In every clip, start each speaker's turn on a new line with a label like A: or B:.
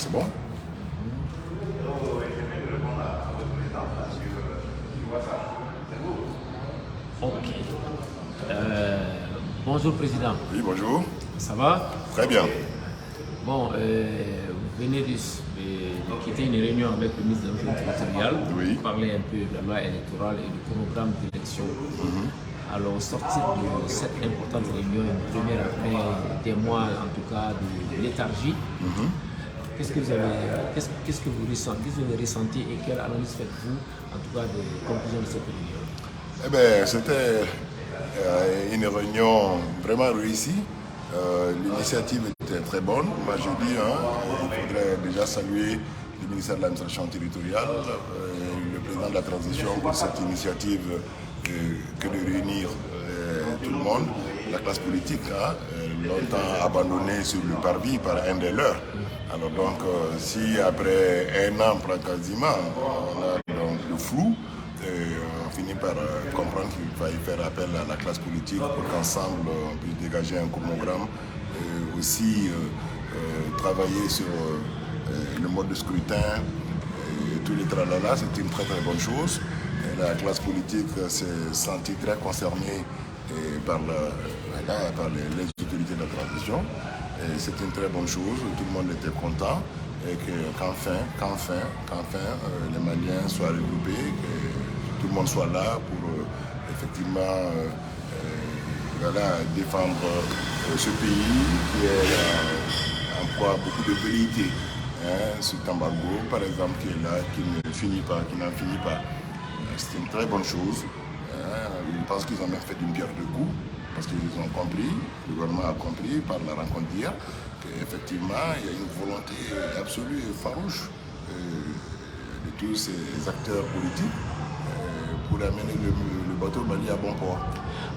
A: C'est bon?
B: Ok. Bonjour Président.
A: Oui, bonjour.
B: Ça va?
A: Très bien.
B: Bon, vous venez de quitter une réunion avec le ministre de l'Environnement territorial
A: Oui.
B: pour parler un peu de la loi électorale et du programme d'élection. Alors, au sortir de cette importante réunion, une première après des mois en tout cas de léthargie, qu'est-ce que vous avez ressenti et quelle analyse faites-vous en tout cas des conclusions de cette réunion?
A: Eh bien, c'était une réunion vraiment réussie. L'initiative était très bonne. Moi, je dis, il faudrait déjà saluer le ministère de l'administration territoriale, le président de la transition pour cette initiative que de réunir tout le monde, la classe politique, longtemps abandonnée sur le parvis par un des leurs. Alors donc, si après un an, quasiment, on a donc le flou, on finit par comprendre qu'il va y faire appel à la classe politique pour qu'ensemble on puisse dégager un chronogramme, aussi travailler sur le mode de scrutin, tous les tralala, c'est une très très bonne chose. Et la classe politique s'est sentie très concernée par les autorités de la transition. C'est une très bonne chose, tout le monde était content et qu'enfin les Maliens soient regroupés, que tout le monde soit là pour effectivement défendre ce pays qui est en proie à beaucoup de vérité. Cet embargo, par exemple, qui est là, qui n'en finit pas. C'est une très bonne chose. Je pense qu'ils ont même fait d'une pierre deux coups, parce qu'ils ont compris, le gouvernement a compris par la rencontre d'hier, qu'effectivement, il y a une volonté absolue et farouche de tous ces acteurs politiques pour amener le bateau Mali à bon port.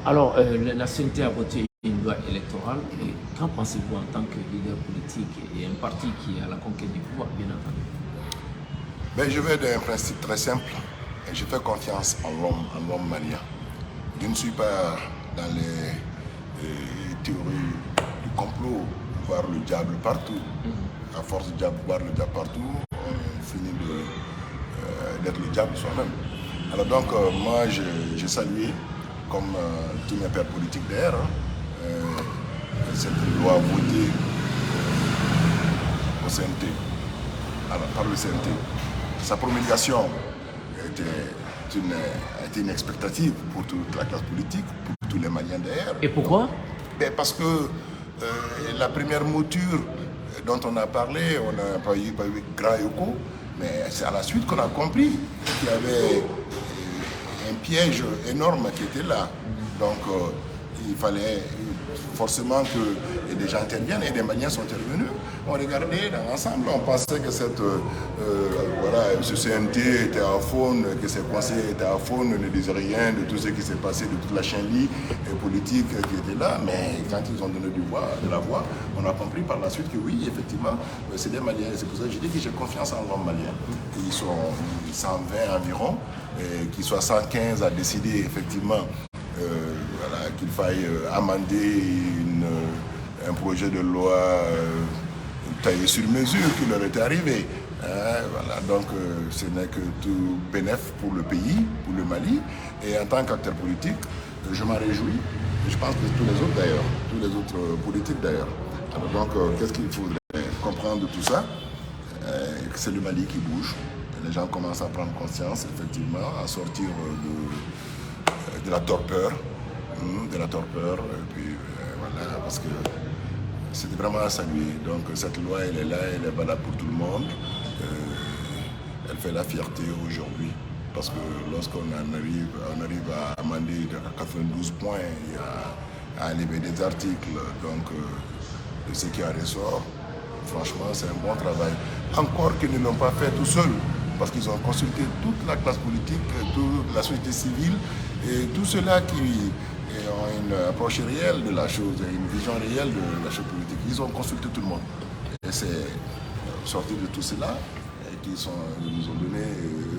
B: Alors, la CNT a voté une loi électorale. Et qu'en pensez-vous en tant que leader politique et un parti qui est à la conquête du pouvoir, bien entendu?
A: Ben, je vais d'un principe très simple. Et je fais confiance en l'homme malien. Je ne suis pas dans les théories du complot, voir le diable partout. À force de voir le diable partout, on finit d'être le diable soi-même. Alors donc, moi, j'ai salué, comme tous mes pères politiques d'ailleurs, cette loi votée au CNT, par le CNT. Sa promulgation était une expectative pour toute la classe politique, pour tous les Maliens d'ailleurs.
B: Et pourquoi?
A: Parce que la première mouture dont on a parlé, on n'a pas eu grand écho, mais c'est à la suite qu'on a compris qu'il y avait un piège énorme qui était là. Donc il fallait forcément que des gens interviennent et des Maliens sont intervenus. On regardait dans l'ensemble, on pensait que ce CNT était à faune, que ces conseils étaient à faune, ne disaient rien de tout ce qui s'est passé, de toute la chaîne politique qui était là. Mais quand ils ont donné de la voix, on a compris par la suite que oui, effectivement, c'est des Maliens. C'est pour ça que je dis que j'ai confiance en l'homme malien. Ils sont 120 environ, et qu'ils soient 115 à décider effectivement qu'il faille amender un projet de loi taillé sur mesure qui leur était arrivé. Donc ce n'est que tout bénéf pour le pays, pour le Mali. Et en tant qu'acteur politique, je m'en réjouis. Et je pense que tous les autres d'ailleurs, tous les autres politiques d'ailleurs. Alors donc qu'est-ce qu'il faudrait comprendre de tout ça? Que c'est le Mali qui bouge. Les gens commencent à prendre conscience, effectivement, à sortir de la torpeur. Et puis voilà, parce que c'était vraiment à saluer. Donc cette loi, elle est là, elle est valable pour tout le monde. Elle fait la fierté aujourd'hui. Parce que lorsqu'on arrive à amender 92 points et à enlever des articles de ce qui en ressort, franchement, c'est un bon travail. Encore qu'ils ne l'ont pas fait tout seuls, parce qu'ils ont consulté toute la classe politique, toute la société civile et tous ceux-là qui ont une approche réelle de la chose, une vision réelle de la chose politique. Ils ont consulté tout le monde. Et c'est sorti de tout cela qui nous ont donné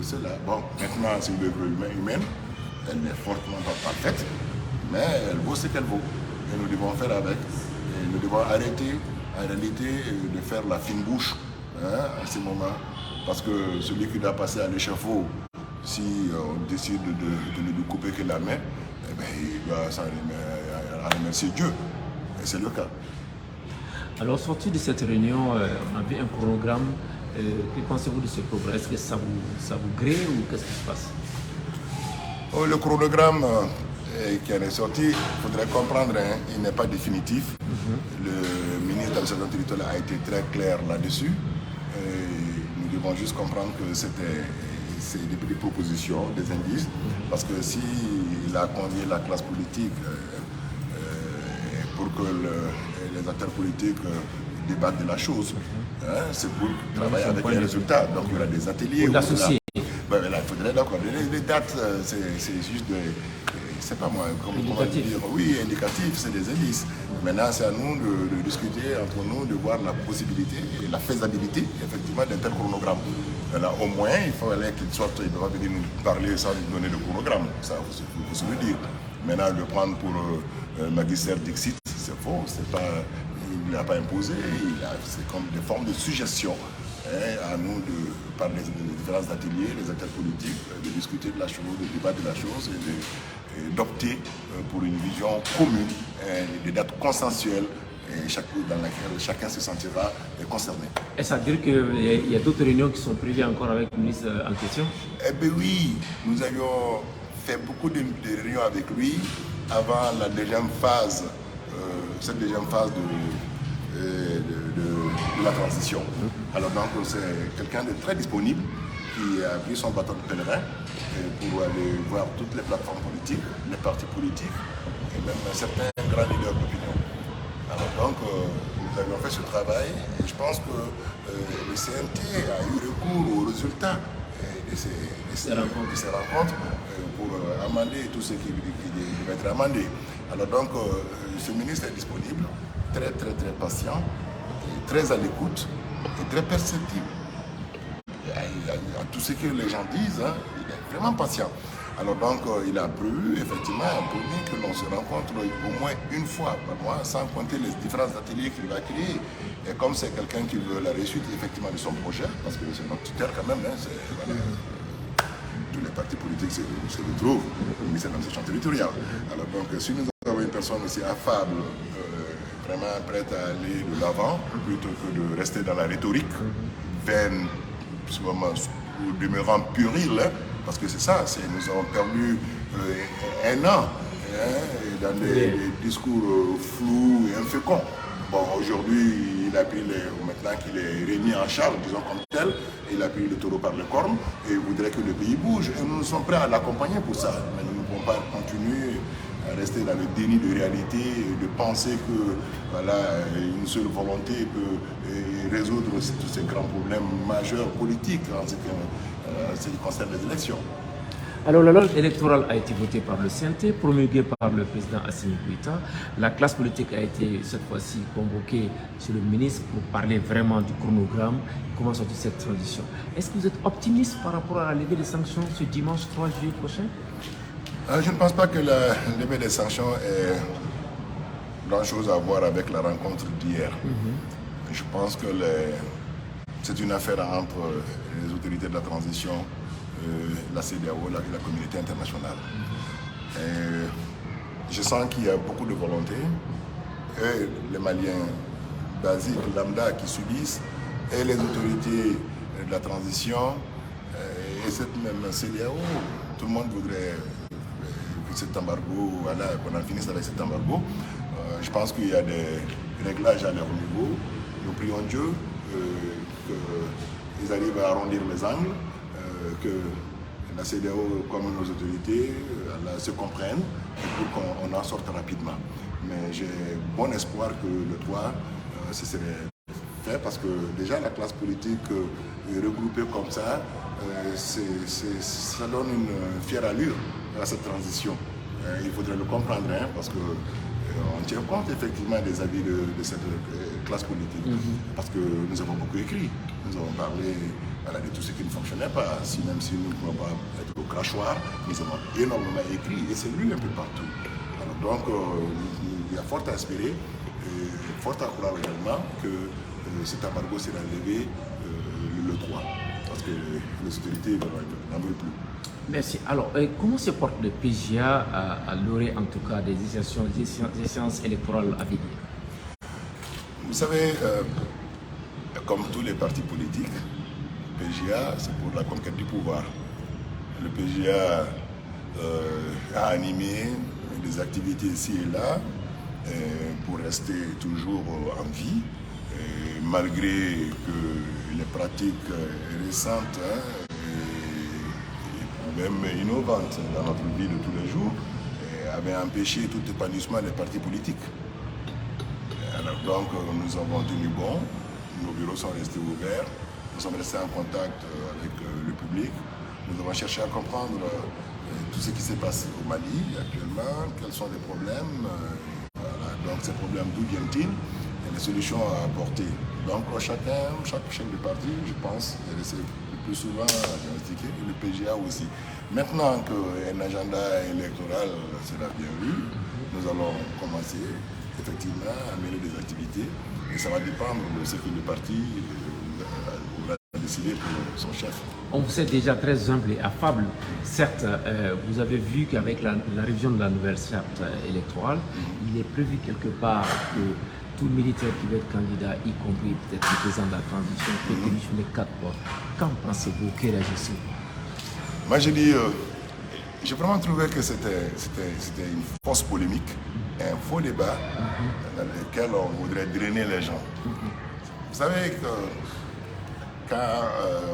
A: cela. Bon, maintenant, c'est une œuvre humaine. Elle n'est fortement pas parfaite, mais elle vaut ce qu'elle vaut. Et nous devons faire avec. Et nous devons arrêter, en réalité, de faire la fine bouche à ce moment. Parce que celui qui doit passer à l'échafaud, si on décide de ne lui couper que la main, eh bien, il doit remercier Dieu. Et c'est le cas.
B: Alors, sorti de cette réunion, on avait un chronogramme. Que pensez-vous de ce programme? Est-ce que ça vous grée ou qu'est-ce qui se passe?
A: Le chronogramme qui en est sorti, il faudrait comprendre, hein, il n'est pas définitif. Le ministre de l'administration territoriale a été très clair là-dessus. Nous devons juste comprendre que c'est des propositions, des indices, parce que s'il a convié la classe politique pour que les acteurs politiques débattent de la chose, hein, c'est pour travailler avec les résultats. Donc il y aura des ateliers.
B: L'associer.
A: Ben, là, il faudrait d'accord. Les dates, c'est juste c'est pas moi, comment dire, oui, indicatif, c'est des indices. Maintenant, c'est à nous de discuter entre nous, de voir la possibilité et la faisabilité, effectivement, d'un tel chronogramme. Là, au moins, il fallait qu'il soit, il ne peut pas venir nous parler sans nous donner le chronogramme. Ça, il faut se le dire. Maintenant, le prendre pour magister Dixit, c'est faux, c'est pas, il ne l'a pas imposé, c'est comme des formes de suggestion. À nous, par les différents ateliers, les acteurs politiques, de discuter de la chose, de débattre de la chose et d'opter pour une vision commune, des dates consensuelles dans laquelle chacun se sentira concerné.
B: Est-ce à dire qu'il y a d'autres réunions qui sont prévues encore avec le ministre en question?
A: Eh bien oui, nous avions fait beaucoup de réunions avec lui avant la deuxième phase, cette deuxième phase de la transition. Alors donc c'est quelqu'un de très disponible qui a pris son bâton de pèlerin pour aller voir toutes les plateformes politiques, les partis politiques et même certains grands leaders d'opinion. Alors donc nous avions fait ce travail et je pense que le CNT a eu recours aux résultats de ces rencontres pour amender tout ce qui devait être amendé. Alors donc ce ministre est disponible, très patient, très à l'écoute et très perceptible. À tout ce que les gens disent, hein, il est vraiment patient. Alors donc il a prévu effectivement que l'on se rencontre au moins une fois par mois, sans compter les différents ateliers qu'il va créer. Et comme c'est quelqu'un qui veut la réussite effectivement de son projet, parce que c'est notre tuteur quand même, hein, voilà, tous les partis politiques se retrouvent au ministère de l'administration territoriale. Alors donc si nous avons une personne aussi affable, vraiment prête à aller de l'avant, plutôt que de rester dans la rhétorique, vaine, ou demeurant puérile, hein, parce que c'est ça, nous avons perdu un an dans des discours flous et inféconds. Bon, aujourd'hui, maintenant qu'il est remis en charge, disons comme tel, il a pris le taureau par les cornes et il voudrait que le pays bouge. Et nous sommes prêts à l'accompagner pour ça. Mais nous ne pouvons pas continuer à rester dans le déni de réalité, de penser que voilà, une seule volonté peut résoudre tous ces grands problèmes majeurs politiques en ce qui concerne les élections.
B: Alors la loi électorale a été votée par le CNT, promulguée par le président Assimi Goïta. La classe politique a été cette fois-ci convoquée sur le ministre pour parler vraiment du chronogramme, comment sortir cette transition. Est-ce que vous êtes optimiste par rapport à la levée des sanctions ce dimanche 3 juillet prochain?
A: Je ne pense pas que la levée des sanctions ait grand-chose à voir avec la rencontre d'hier. Je pense que c'est une affaire entre les autorités de la transition, la CEDEAO, la communauté internationale. Je sens qu'il y a beaucoup de volonté. Et les Maliens basiques, lambda, qui subissent, et les autorités de la transition, et cette même CEDEAO, tout le monde voudrait que cet embargo, voilà, qu'on en finisse avec cet embargo. Je pense qu'il y a des réglages à leur niveau. Nous prions Dieu qu'ils arrivent à arrondir les angles, que la CEDEAO comme nos autorités se comprennent et pour qu'on en sorte rapidement. Mais j'ai bon espoir que le 3, ce serait fait parce que déjà la classe politique regroupée comme ça, ça donne une fière allure à cette transition. Il faudrait le comprendre hein, parce que on tient compte effectivement des avis de cette classe politique. Parce que nous avons beaucoup écrit, nous avons parlé voilà, de tout ce qui ne fonctionnait pas, même si nous ne pouvons pas être au crachoir, nous avons énormément écrit et c'est lu un peu partout. Alors donc il y a fort à espérer, fort à croire également que cet embargo sera levé le 3. Parce que les autorités n'en veulent plus.
B: Merci. Alors, comment se porte le PJA à l'orée, en tout cas, des échéances électorales à venir?
A: Vous savez, comme tous les partis politiques, le PJA, c'est pour la conquête du pouvoir. Le PJA a animé des activités ici et là pour rester toujours en vie, malgré que les pratiques récentes et même innovantes dans notre vie de tous les jours avaient empêché tout épanouissement des partis politiques. Alors donc nous avons tenu bon, nos bureaux sont restés ouverts, nous sommes restés en contact avec le public, nous avons cherché à comprendre tout ce qui s'est passé au Mali actuellement, quels sont les problèmes, voilà. Donc ces problèmes d'où viennent-ils et les solutions à apporter. Donc chaque chef de parti, je pense, essaie le plus souvent à diagnostiquer, et le PJA aussi. Maintenant qu'un agenda électoral sera bien vu, nous allons commencer effectivement à mener des activités et ça va dépendre de ce que le parti va décider pour son chef.
B: On vous est déjà très humble et affable. Certes, vous avez vu qu'avec la révision de la nouvelle charte électorale, il est prévu quelque part que tout militaire qui veut être candidat, y compris peut-être le président de la transition, peut démissionner 4 fois. Qu'en pensez-vous? Que réagissez-vous?
A: Moi, je dis, j'ai vraiment trouvé que c'était une fausse polémique, un faux débat dans lequel on voudrait drainer les gens. Vous savez que quand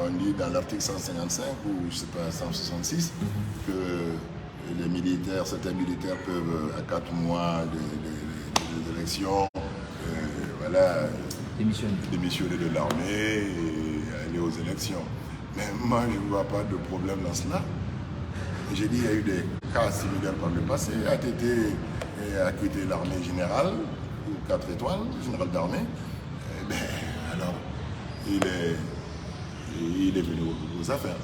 A: on dit dans l'article 155 ou je sais pas 166 que les militaires, certains militaires peuvent à 4 mois des élections, voilà, démissionner de l'armée et aller aux élections. Mais moi, je ne vois pas de problème dans cela. J'ai dit qu'il y a eu des cas similaires par le passé. ATT a quitté l'armée générale, ou 4 étoiles, général d'armée. Alors, il est venu aux affaires.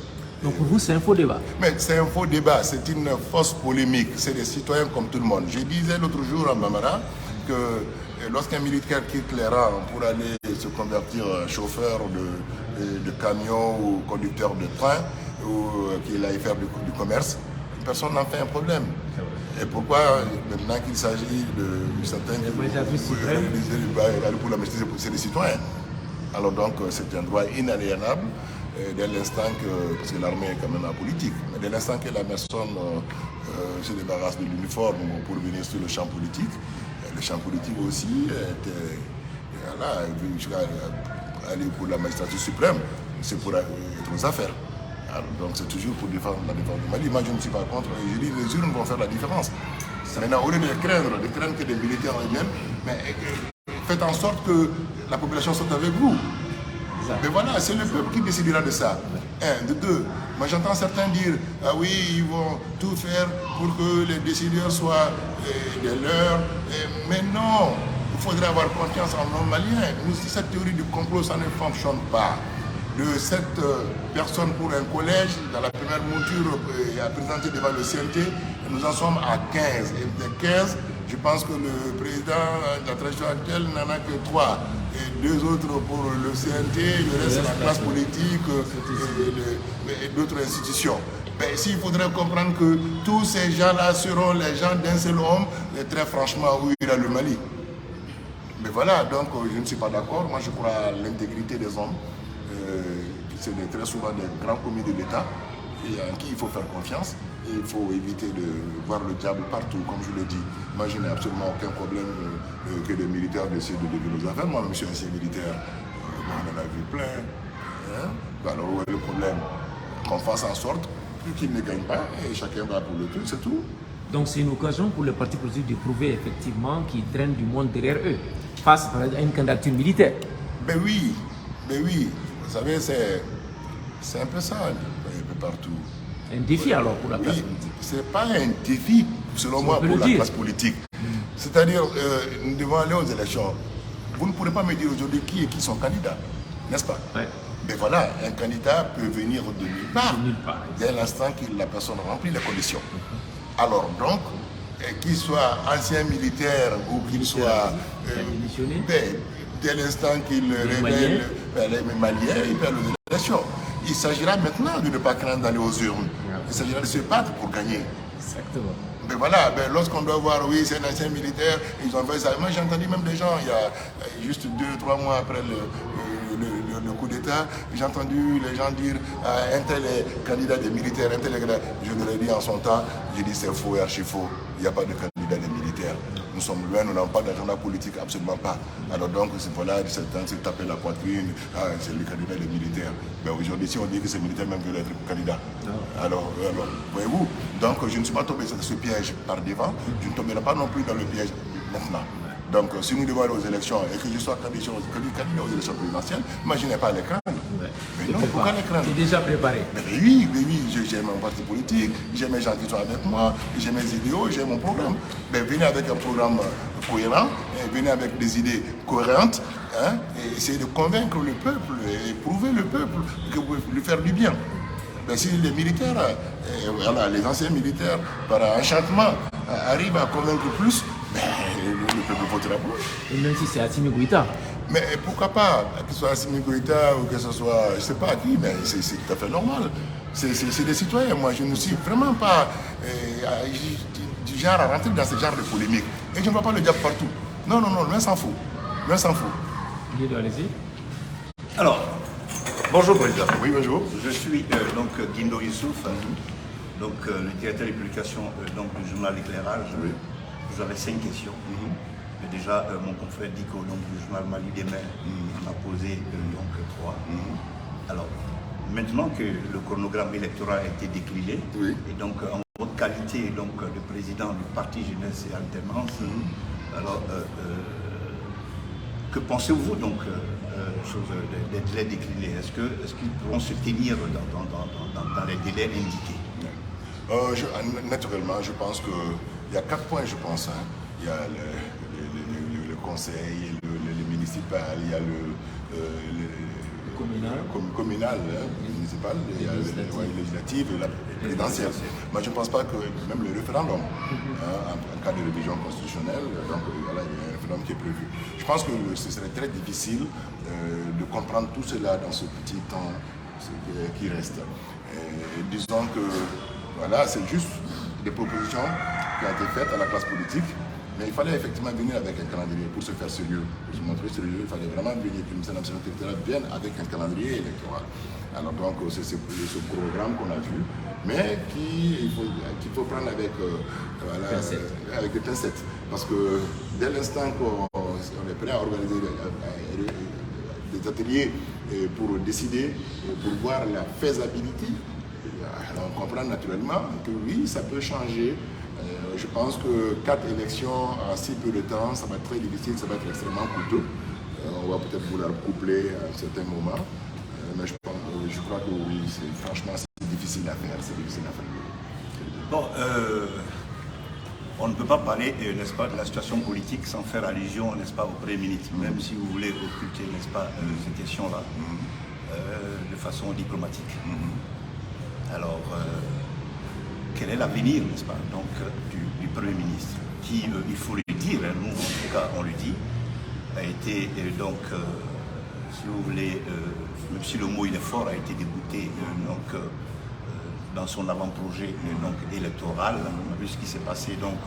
B: Donc pour vous, c'est un faux débat?
A: Mais c'est un faux débat, c'est une fausse polémique. C'est des citoyens comme tout le monde. Je disais l'autre jour à Bambara que lorsqu'un militaire quitte les rangs pour aller se convertir en chauffeur de camion ou conducteur de train ou qu'il aille faire du commerce, personne n'en fait un problème. Et pourquoi maintenant qu'il s'agit de certains qui pour la maîtrise, c'est des citoyens. Alors donc c'est un droit inaliénable dès l'instant que, parce que l'armée est quand même apolitique, mais dès l'instant que la personne se débarrasse de l'uniforme pour venir sur le champ politique aussi était, voilà, aller pour la magistrature suprême, c'est pour être aux affaires. Alors, donc c'est toujours pour défendre la défense du Mali. Moi je ne suis pas contre, je dis les urnes vont faire la différence. Maintenant, au lieu de craindre que des militaires reviennent, mais faites en sorte que la population soit avec vous. Mais voilà, c'est le peuple qui décidera de ça. Un, de deux. Moi j'entends certains dire, ah oui, ils vont tout faire pour que les décideurs soient des leurs. Mais non, il faudrait avoir confiance en nos Maliens. Cette théorie du complot, ça ne fonctionne pas. De 7 personnes pour un collège, dans la première mouture à présenter devant le CNT, nous en sommes à 15. Et des 15, je pense que le président de la transition actuelle n'en a que 3. Et 2 autres pour le CNT, le reste c'est la classe politique et d'autres institutions. Mais s'il faudrait comprendre que tous ces gens-là seront les gens d'un seul homme, et très franchement, où ira le Mali? Mais voilà, donc je ne suis pas d'accord. Moi je crois à l'intégrité des hommes. C'est très souvent des grands commis de l'État en qui il faut faire confiance et il faut éviter de voir le diable partout, comme je l'ai dit. Moi, je n'ai absolument aucun problème que des militaires décident de devenir aux affaires. Moi, je suis ancien militaire, on en a vu plein. Hein? Alors, où est le problème? Qu'on fasse en sorte qu'ils ne gagnent pas et chacun va pour le truc, c'est tout.
B: Donc, c'est une occasion pour les partis politiques de prouver effectivement qu'ils traînent du monde derrière eux, face à une candidature militaire.
A: Ben oui. Vous savez, c'est un peu ça, un peu partout.
B: Un défi alors pour la classe politique?
A: Ce n'est pas un défi, selon moi, pour la classe politique. C'est-à-dire, nous devons aller aux élections. Vous ne pourrez pas me dire aujourd'hui qui sont candidats, n'est-ce pas?
B: Ouais.
A: Mais voilà, un candidat peut venir de nulle part, dès l'instant que la personne remplit les conditions. Alors donc, qu'il soit ancien militaire ou qu'il soit dès l'instant qu'il révèle les Maliens, il peut aller élections. Il s'agira maintenant de ne pas craindre d'aller aux urnes. Il s'agira de se battre pour gagner.
B: Exactement.
A: Mais voilà, lorsqu'on doit voir, oui, c'est un ancien militaire, ils ont fait ça. Moi, j'ai entendu même des gens, il y a juste 2-3 mois après le coup d'État, j'ai entendu les gens dire un tel est candidat des militaires, un tel est candidat. Je leur ai dit en son temps, j'ai dit c'est faux et archi faux. Il n'y a pas de candidat des militaires. Nous sommes loin, nous n'avons pas d'agenda politique, absolument pas. Alors donc, voilà, certains se taper la poitrine, c'est le candidat des militaires. Mais aujourd'hui, si on dit que ces militaires même veulent être candidats, alors voyez-vous, donc je ne suis pas tombé dans ce piège par devant, je ne tomberai pas non plus dans le piège maintenant. Donc si nous devons aller aux élections et que je sois candidat aux élections présidentielles, imaginez pas les craindre. Mais non, pourquoi les craindre?
B: Tu es déjà préparé.
A: Mais oui, j'ai mon parti politique, j'ai mes gens qui sont avec moi, j'ai mes idéaux, j'ai mon programme. Mais venez avec un programme cohérent, venez avec des idées cohérentes, hein, et essayez de convaincre le peuple et prouver le peuple que vous pouvez lui faire du bien. Mais si les militaires, voilà, les anciens militaires, par enchantement, arrivent à convaincre plus, le peuple votera pour eux.
B: Et même si c'est Assimi Goïta.
A: Mais pourquoi pas, que ce soit Assimi Goïta ou que ce soit, je ne sais pas qui, mais c'est tout à fait normal. C'est des citoyens. Moi, je ne suis vraiment pas du genre à rentrer dans ce genre de polémique. Et je ne vois pas le diable partout. Non, loin s'en fout. Loin s'en fout.
B: Allez-y.
C: Alors, bonjour Président.
A: Oui, bonjour.
C: Je suis donc Guindo Youssouf, donc le directeur des publications du journal Éclairage.
A: Oui.
C: Vous avez 5 questions. Mais déjà, mon confrère Diko, donc du journal Mali des Mers, en a posé donc 3. Alors, maintenant que le chronogramme électoral a été décliné, et donc en votre qualité donc, de président du parti Jeunesse et Alternance, alors que pensez-vous donc des délais déclinés? Est-ce qu'ils pourront se tenir dans les délais indiqués?
A: Naturellement, je pense qu'il y a 4 points, je pense. Hein. Il y a le conseil, le municipal, il y a le communal, municipal, il y a le législatif et la présidentielle. Moi, je ne pense pas que même le référendum, en cas de révision constitutionnelle, donc voilà, il y a un référendum qui est prévu. Je pense que ce serait très difficile de comprendre tout cela dans ce petit temps qui reste. Disons que voilà, c'est juste des propositions qui ont été faites à la classe politique. Mais il fallait effectivement venir avec un calendrier pour se faire sérieux. Pour se montrer sérieux, il fallait vraiment venir que le ministère de l'Administration territoriale vienne avec un calendrier électoral. Alors donc c'est ce programme qu'on a vu, mais qu'il faut prendre avec, avec des pincettes. Parce que dès l'instant qu'on est prêt à organiser des ateliers pour décider, pour voir la faisabilité, alors on comprend naturellement que oui, ça peut changer. Je pense que 4 élections en si peu de temps, ça va être très difficile, ça va être extrêmement coûteux. On va peut-être vouloir coupler à un certain moment. Mais je crois que oui, franchement, c'est difficile à faire.
C: Bon, on ne peut pas parler, n'est-ce pas, de la situation politique sans faire allusion, n'est-ce pas, au Premier ministre, même si vous voulez occulter, n'est-ce pas, ces questions-là, de façon diplomatique. Alors, quel est l'avenir, n'est-ce pas, donc, du Premier ministre, qui, il faut le dire, nous en tout cas on le dit, a été donc, si vous voulez, même si le mot il est fort, a été débouté donc, dans son avant-projet électoral. On a vu ce qui s'est passé donc,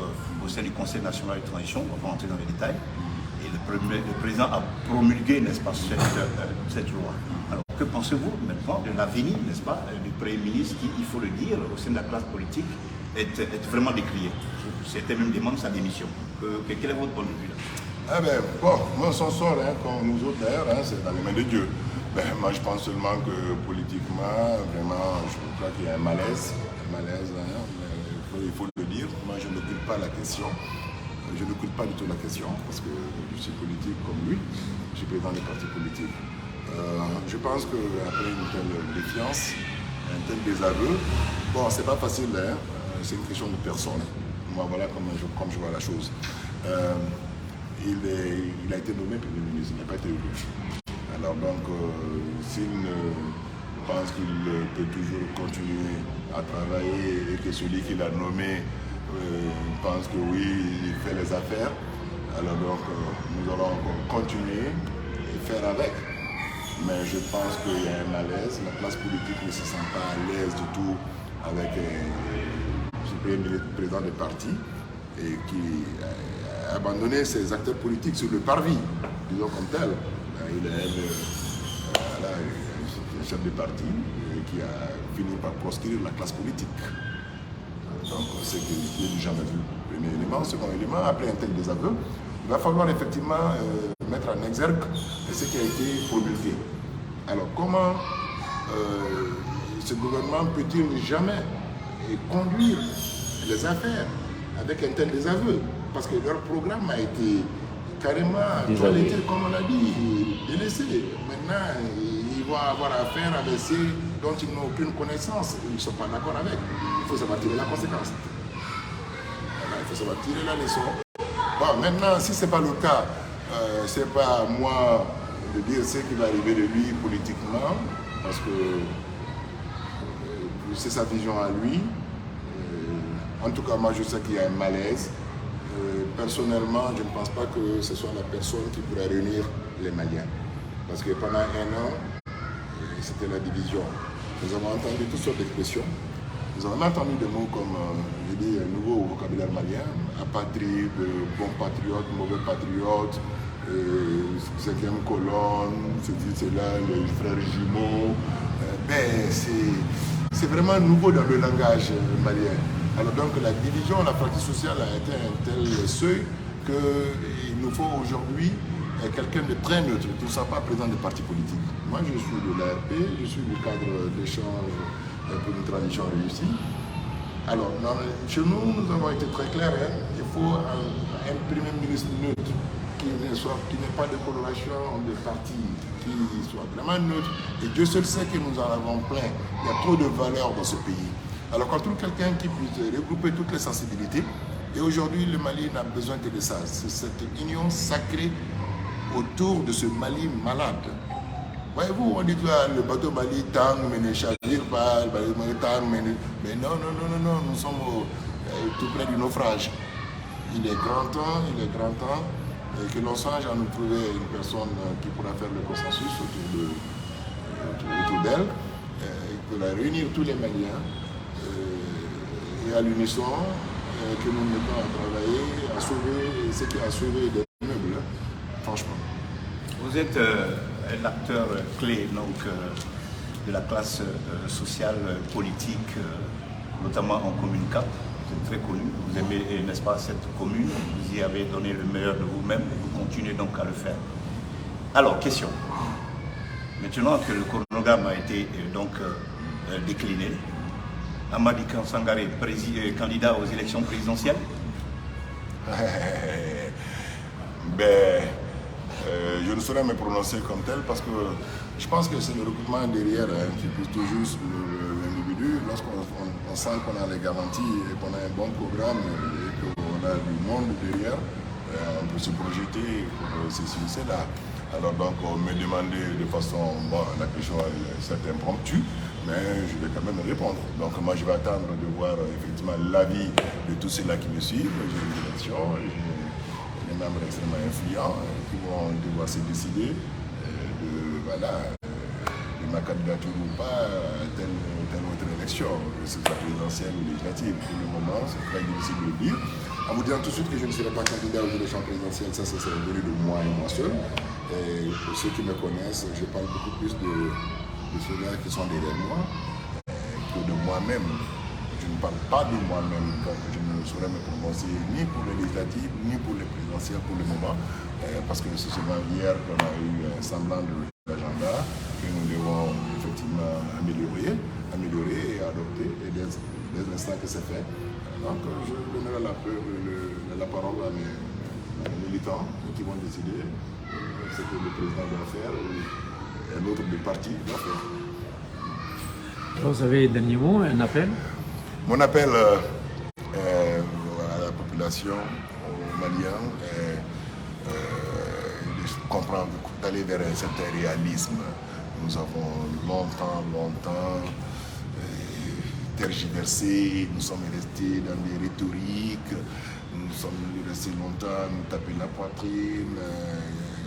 C: au sein du Conseil national de transition, on va entrer dans les détails. Et le président a promulgué, n'est-ce pas, cette loi. Alors, que pensez-vous maintenant de l'avenir, n'est-ce pas, du Premier ministre qui, il faut le dire, au sein de la classe politique, est vraiment décrié? C'était même demande sa démission. Quel est votre point de vue là?
A: Bon, moi, son sort, comme nous autres d'ailleurs, c'est dans les mains de Dieu. Moi, je pense seulement que politiquement, vraiment, je crois qu'il y a un malaise. Il faut le dire. Moi, je n'occupe pas la question. Je n'occupe pas du tout la question, parce que je suis politique comme lui. Je suis président des partis politiques. Je pense qu'après une telle défiance, un tel désaveu, bon, c'est pas facile, c'est une question de personne. Moi, voilà comme je vois la chose. Il a été nommé Premier ministre, il n'a pas été élu. Alors donc, s'il pense qu'il peut toujours continuer à travailler et que celui qui l'a nommé pense que oui, il fait les affaires, alors donc nous allons continuer et faire avec. mais je pense qu'il y a un malaise. La classe politique ne se sent pas à l'aise du tout avec le président des partis et qui a abandonné ses acteurs politiques sur le parvis, disons comme tel. Il est un chef de parti qui a fini par proscrire la classe politique. Donc c'est que je n'ai jamais vu. Premier élément. Second élément, après un tel désaveu, il va falloir effectivement mettre en exergue ce qui a été promulgué. Alors comment ce gouvernement peut-il jamais conduire les affaires avec un tel désaveu? Parce que leur programme a été carrément toiletté, comme on l'a dit, délaissé. Maintenant, ils vont avoir affaire avec ceux dont ils n'ont aucune connaissance. Ils ne sont pas d'accord avec. Il faut savoir tirer la conséquence. Voilà, il faut savoir tirer la leçon. Bon, maintenant, si ce n'est pas le cas, ce n'est pas à moi de dire ce qui va arriver de lui politiquement, parce que c'est sa vision à lui. En tout cas, moi, je sais qu'il y a un malaise. Personnellement, je ne pense pas que ce soit la personne qui pourrait réunir les Maliens. Parce que pendant un an, c'était la division. Nous avons entendu toutes sortes d'expressions. Nous avons entendu des mots comme, je dis, un nouveau vocabulaire malien, apatride, bon patriote, mauvais patriote, cinquième colonne, c'est là, les frères jumeaux. C'est vraiment nouveau dans le langage malien. Alors donc la division, la pratique sociale a été un tel seuil qu'il nous faut aujourd'hui quelqu'un de très neutre, qui ne soit pas président des partis politiques. Moi je suis de l'ARP, je suis du cadre d'échange pour une transition réussie. Alors chez nous, nous avons été très clairs, il faut un premier ministre neutre qui n'ait pas de coloration de partis, qui soit vraiment neutre. Et Dieu seul sait que nous en avons plein. Il y a trop de valeurs dans ce pays. Alors qu'on trouve quelqu'un qui puisse regrouper toutes les sensibilités, et aujourd'hui le Mali n'a besoin que de ça, c'est cette union sacrée autour de ce Mali malade. Voyez-vous, on dit que le bateau Mali tang, mais ne chavire pas, le bateau Mali tang, mais non, nous sommes tout près du naufrage. Il est grand temps que l'on songe à nous trouver une personne qui pourra faire le consensus autour d'elle, qui pourra réunir tous les Maliens, et à l'unisson que nous mettons à travailler, à sauver ce qui a sauvé des meubles, franchement.
C: Vous êtes un acteur clé donc, de la classe sociale, politique, notamment en commune 4. Vous êtes très connu, vous aimez, n'est-ce pas, cette commune, vous y avez donné le meilleur de vous-même et vous continuez donc à le faire. Alors, question. Maintenant que le chronogramme a été donc décliné, Amadi Sangaré, candidat aux élections présidentielles?
A: Je ne saurais me prononcer comme tel parce que je pense que c'est le recrutement derrière qui pousse toujours l'individu. Lorsqu'on sent qu'on a les garanties et qu'on a un bon programme et qu'on a du monde derrière, on peut se projeter pour ceci, là. Alors donc on me demandait de façon, la question est impromptue, mais je vais quand même répondre. Donc moi je vais attendre de voir effectivement l'avis de tous ceux-là qui me suivent. J'ai une direction, j'ai des membres extrêmement influents qui vont devoir se décider de ma candidature ou pas à telle autre élection, que ce soit présidentielle ou législative. Pour le moment, c'est très difficile de le dire. En vous disant tout de suite que je ne serai pas candidat aux élections présidentielles, ça c'est venu de moi et moi seul. Et pour ceux qui me connaissent, je parle beaucoup plus de ceux-là qui sont derrière moi que de moi-même. Je ne parle pas de moi-même, donc je ne saurais me prononcer ni pour les législatives, ni pour les présidentielles pour le moment, parce que c'est seulement hier qu'on a eu un semblant de l'agenda que nous devons effectivement améliorer et adopter, et dès l'instant que c'est fait. Donc je donnerai la parole à mes militants qui vont décider ce que le président doit faire ou un autre des partis doit faire.
B: Vous avez un dernier mot, un appel?
A: Mon appel à la population, aux Maliens, de comprendre, d'aller vers un certain réalisme. Nous avons longtemps tergiversé, nous sommes restés dans des rhétoriques, nous sommes restés longtemps à nous taper la poitrine,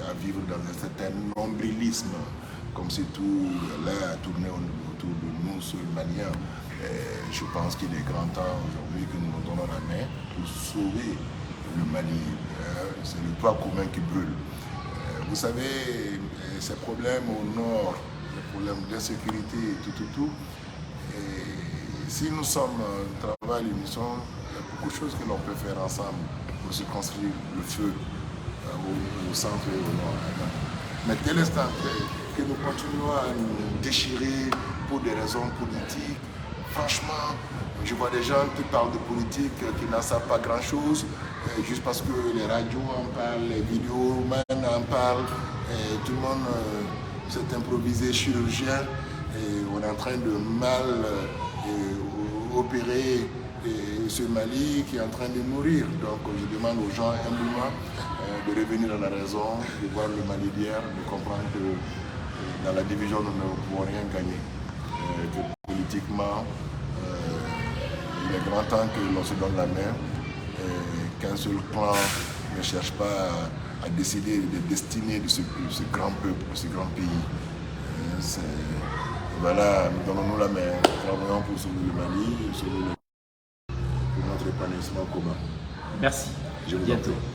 A: à vivre dans un certain nombrilisme. comme c'est tout là tourné autour de nous sur le Maliens, je pense qu'il est grand temps aujourd'hui que nous nous donnons la main pour sauver le Mali. C'est le toit commun qui brûle. Vous savez, ces problèmes au nord, les problèmes d'insécurité, tout. Et si nous sommes en travail, l'unisson, il y a beaucoup de choses que l'on peut faire ensemble pour se construire le feu au centre et au nord. Mais dès l'instant que nous continuons à nous déchirer pour des raisons politiques, franchement, je vois des gens qui parlent de politique qui n'en savent pas grand-chose, juste parce que les radios en parlent, les vidéomans en parlent, et tout le monde s'est improvisé chirurgien, et on est en train de mal opérer ce Mali qui est en train de mourir. Donc je demande aux gens humblement de revenir à la raison, de voir le Mali d'hier, de comprendre que dans la division nous ne pouvons rien gagner, que politiquement il est grand temps que l'on se donne la main, qu'un seul clan ne cherche pas à décider des destinées de ce grand peuple, de ce grand pays. Voilà, donnons-nous la main, travaillons pour sauver le Mali, pour notre épanouissement commun.
B: Merci.
A: Je vous en
B: bientôt.
A: prie.